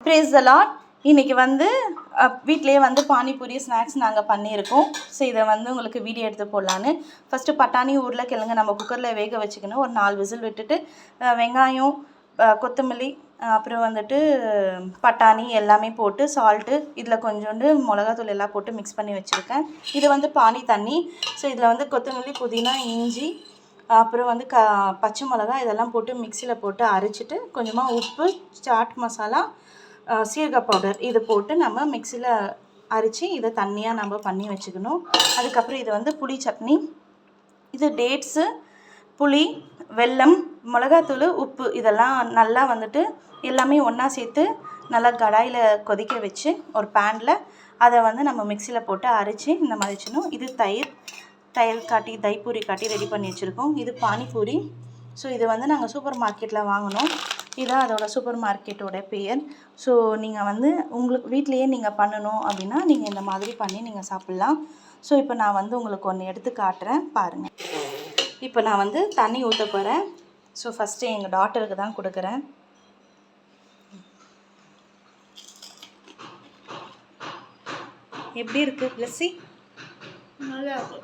Praise the Lord. இன்றைக்கி வந்து வீட்டிலேயே வந்து பானிபூரி ஸ்நாக்ஸ் நாங்கள் பண்ணியிருக்கோம். ஸோ இதை வந்து உங்களுக்கு வீடியோ எடுத்து போடலான்னு. ஃபஸ்ட்டு பட்டாணி உருளைக்கிழங்கு நம்ம குக்கரில் வேக வச்சுக்கணும். ஒரு 4 விசில் விட்டுட்டு வெங்காயம், கொத்தமல்லி, அப்புறம் வந்துட்டு பட்டாணி எல்லாமே போட்டு சால்ட்டு, இதில் கொஞ்சோண்டு மிளகாத்தூள் எல்லாம் போட்டு மிக்ஸ் பண்ணி வச்சுருக்கேன். இது வந்து பானி தண்ணி. ஸோ இதில் வந்து கொத்தமல்லி, புதினா, இஞ்சி, அப்புறம் வந்து பச்சை மிளகா இதெல்லாம் போட்டு மிக்சியில் போட்டு அரைச்சிட்டு கொஞ்சமாக உப்பு, சாட் மசாலா, சீரக பவுடர் இது போட்டு நம்ம மிக்சியில் அரைச்சி இதை தண்ணியாக நம்ம பண்ணி வச்சுக்கணும். அதுக்கப்புறம் இது வந்து புளி சட்னி. இது டேட்ஸு, புளி, வெல்லம், மிளகாத்தூள், உப்பு இதெல்லாம் நல்லா வந்துட்டு எல்லாமே ஒன்றா சேர்த்து நல்லா கடாயில் கொதிக்க வச்சு ஒரு பேனில் அதை வந்து நம்ம மிக்சியில் போட்டு அரைச்சி இந்த மாதிரி வச்சுக்கணும். இது தைப்பூரி காட்டி ரெடி பண்ணி வச்சுருக்கோம். இது பானிபூரி. ஸோ இது வந்து நாங்கள் சூப்பர் மார்க்கெட்டில் வாங்கினோம். இதுதான் அதோட சூப்பர் மார்க்கெட்டோட பெயர். ஸோ நீங்கள் வந்து உங்களுக்கு வீட்லேயே நீங்கள் பண்ணணும் அப்படின்னா நீங்கள் இந்த மாதிரி பண்ணி நீங்கள் சாப்பிட்லாம். ஸோ இப்போ நான் வந்து உங்களுக்கு ஒன்று எடுத்து காட்டுறேன் பாருங்கள். இப்போ நான் வந்து தண்ணி ஊற்ற போகிறேன். ஸோ ஃபஸ்ட்டு எங்கள் டாட்டருக்கு தான் கொடுக்குறேன். எப்படி இருக்குது பிளஸ்ஸி? நல்லா இருக்கு.